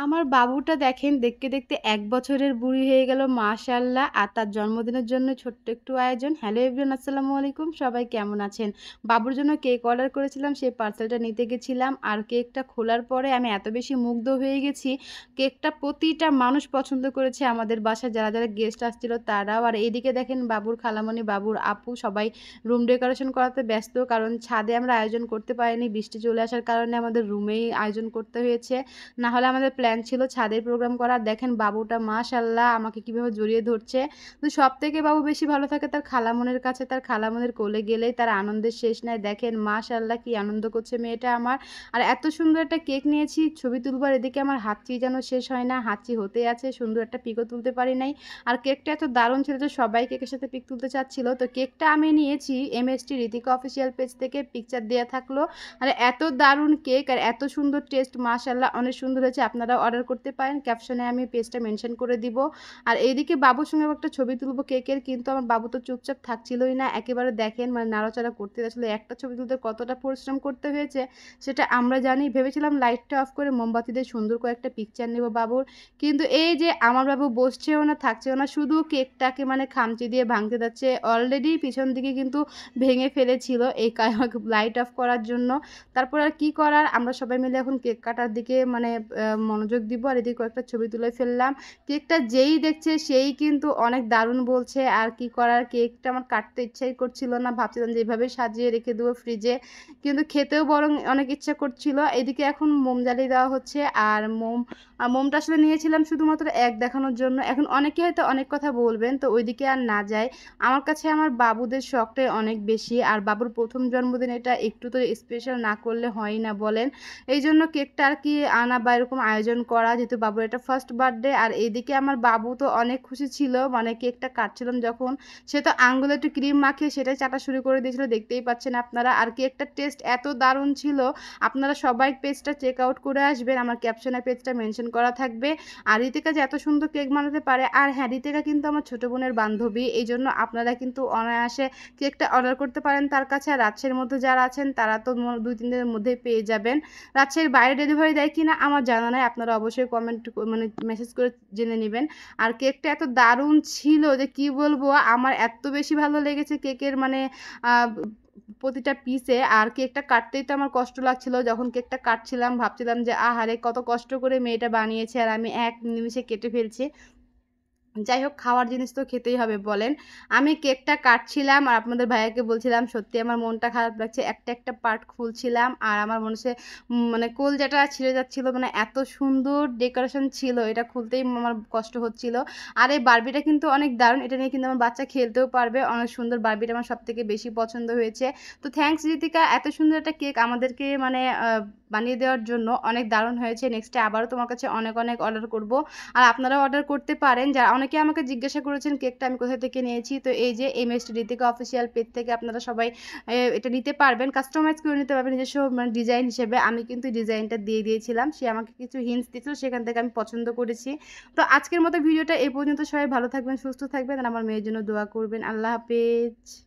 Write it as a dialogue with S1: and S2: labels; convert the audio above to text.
S1: আমার বাবুটা দেখেন দেখতে, দেখতে ১ বছরের বুড়ি হয়ে গেল মাশাআল্লাহ। আর তার জন্মদিনের জন্য ছোট্ট একটু আয়োজন। হ্যালো এভরিওয়ান, আসসালামু আলাইকুম। সবাই কেমন আছেন? বাবুর জন্য কেক অর্ডার করেছিলাম, সেই পার্সেলটা নিতে গেছিলাম। আর কেকটা খোলার পরে আমি এত বেশি মুগ্ধ হয়ে গেছি। কেকটা প্রতিটা মানুষ পছন্দ করেছে, আমাদের বাসায় যারা, যারা গেস্ট আসছিল তারাও। আর এদিকে দেখেন বাবুর খালামণি, বাবুর আপু সবাই রুম ডেকোরেশন করাতে ব্যস্ত। কারণ ছাদে আমরা আয়োজন করতে পারিনি। বৃষ্টি চলে আসার কারণে আমাদের রুমেই আয়োজন করতে হয়েছে। না হলে আমাদের প্ল্যান ছিল ছাদের প্রোগ্রাম করার। দেখেন বাবুটা মাশাআল্লাহ আমাকে কিভাবে জড়িয়ে ধরছে। তো সবথেকে বাবু বেশি ভালো থাকে তার খালামণির কাছে। তার খালামণির কোলে গেলেই তার আনন্দের শেষ নাই। দেখেন মাশাআল্লাহ কি আনন্দ করছে মেয়েটা আমার। আর এত সুন্দর একটা কেক নিয়েছি, ছবি তুলবার এদিকে আমার হাতটি যেন শেষ হয় না, হাতটি হতেই আছে। সুন্দর একটা পিকও তুলতে পারি নাই। আর কেকটা এত দারুণ ছিল যে সবাই কেকের সাথে পিক তুলতে চাচ্ছিল। তো কেকটা আমি নিয়েছি এমএসটি ঋতিকা অফিসিয়াল পেজ থেকে, পিকচার দেওয়া থাকলো। আর এত দারুণ কেক আর এত সুন্দর টেস্ট, মাশাআল্লাহ অনেক সুন্দর হয়েছে। আপনারা অর্ডার করতে পারেন, ক্যাপশনে আমি পেজটা মেনশন করে দিব। আর এইদিকে বাবুর সঙ্গে একটা ছবি তুলবো কেকের, কিন্তু আমার বাবু তো চুপচাপ থাকছিলই না একেবারে। দেখেন মানে নাড়াচাড়া করতে আসলে একটা ছবি তুলতে কতটা পরিশ্রম করতে হয়েছে সেটা আমরা জানি। ভেবেছিলাম লাইটটা অফ করে মোমবাতি দিয়ে সুন্দর করে একটা পিকচার নেব বাবুর, কিন্তু এই যে আমার বাবু বসছেও না থাকছেও না, শুধু কেকটাকে মানে খামচি দিয়ে ভাঙতে যাচ্ছে। অলরেডি পিছন দিকে কিন্তু ভেঙে ফেলেছিল এই লাইট অফ করার জন্য। তারপর আর কি করার, আমরা সবাই মিলে এখন কেক কাটার দিকে মানে মনোযোগ দিব। আর এদিকে কয়েকটা ছবি তুলে ফেললাম। কেকটা যেই দেখছে সেই কিন্তু অনেক দারুণ বলছে। আর কি করার, কেকটা আমার কাটতে ইচ্ছাই করছিল না, ভাবছিলাম যে এইভাবে সাজিয়ে রেখে দেবো ফ্রিজে, কিন্তু খেতেও বরং অনেক ইচ্ছা করছিল। এদিকে এখন মোম জ্বালিয়ে দেওয়া হচ্ছে। আর মোমটা আসলে নিয়েছিলাম শুধুমাত্র এক দেখানোর জন্য। এখন অনেকে হয়তো অনেক কথা বলবেন, তো ওইদিকে আর না যায়। আমার কাছে আমার বাবুদের শখটাই অনেক বেশি। আর বাবুর প্রথম জন্মদিন, এটা একটু তো স্পেশাল না করলে হয় না বলেন। এই জন্য কেকটা আর কি আনা বা এরকম আয়োজন করা, যেহেতু বাবুর এটা ফার্স্ট বার্থডে। আর এইদিকে আমার বাবু তো অনেক খুশি ছিল, মানে কেকটা কাটছিলাম যখন, সে তো আঙ্গুলে একটু ক্রিম মাখিয়ে সেটাই চাটা শুরু করে দিয়েছিল, দেখতেই পাচ্ছেন আপনারা। আর কেকটার টেস্ট এত দারুণ ছিল। আপনারা সবাই পেজটা চেক আউট করে আসবেন, আমার ক্যাপশনে পেজটা মেনশন করা থাকবে। আর ঋতিকা যে এত সুন্দর কেক বানাতে পারে। আর হ্যাঁ, ঋতিকা কিন্তু আমার ছোট বোনের বান্ধবী, এই জন্য আপনারা কিন্তু অনায়াসে কেকটা অর্ডার করতে পারেন তার কাছে। আর রাজশাহীর মধ্যে যারা আছেন তারা তো 2-3 দিনের মধ্যেই পেয়ে যাবেন। রাজশাহীর বাইরে ডেলিভারি দেয় কিনা আমার জানা নাই, আপনারা অবশ্যই কমেন্ট মানে মেসেজ করে জেনে নেবেন। আর কেকটা এত দারুণ ছিল যে কি বলবো, আমার এত বেশি ভালো লেগেছে কেকের মানে প্রতিটা পিসে। আর কেকটা কাটতেই তো আমার কষ্ট লাগছিল, যখন কেকটা কাটছিলাম ভাবছিলাম যে আহারে কত কষ্ট করে মেয়েটা বানিয়েছে আর আমি এক নিমিষে কেটে ফেলছি। যাই হোক, খাওয়ার জিনিস তো খেতেই হবে বলেন। আমি কেকটা কাটছিলাম আর আপনাদের ভাইয়াকে বলছিলাম সত্যি আমার মনটা খারাপ লাগছে, একটা একটা পার্ট খুলছিলাম আর আমার মনে হচ্ছে মানে কলজাটা ছিঁড়ে যাচ্ছিল। মানে এত সুন্দর ডেকোরেশন ছিল, এটা খুলতেই আমার কষ্ট হচ্ছিল। আর এই বারবিটা কিন্তু অনেক দারুণ, এটা নিয়ে কিন্তু আমার বাচ্চা খেলতেও পারবে। অনেক সুন্দর, বারবিটা আমার সব থেকে বেশি পছন্দ হয়েছে। তো থ্যাঙ্কস ঋতিকা, এত সুন্দর একটা কেক আমাদেরকে মানে বানিয়ে দেওয়ার জন্য। অনেক দারুণ হয়েছে। নেক্সটে আবারও তোমার কাছে অনেক অনেক অর্ডার করব। আর আপনারাও অর্ডার করতে পারেন। যারা অনেকে আমাকে জিজ্ঞাসা করেছেন কেকটা আমি কোথা থেকে নিয়েছি, তো এই যে এমএসটি ঋতিকা অফিসিয়াল পেজ থেকে আপনারা সবাই এটা নিতে পারবেন, কাস্টমাইজ করে নিতে পারবেন নিজস্ব মানে ডিজাইন হিসেবে। আমি কিন্তু ডিজাইনটা দিয়ে দিয়েছিলাম, সে আমাকে কিছু হিন্টস দিয়েছিল, সেখান থেকে আমি পছন্দ করেছি। তো আজকের মতো ভিডিওটা এই পর্যন্ত। সবাই ভালো থাকবেন, সুস্থ থাকবেন আর আমার মেয়ের জন্য দোয়া করবেন। আল্লাহ হাফেজ।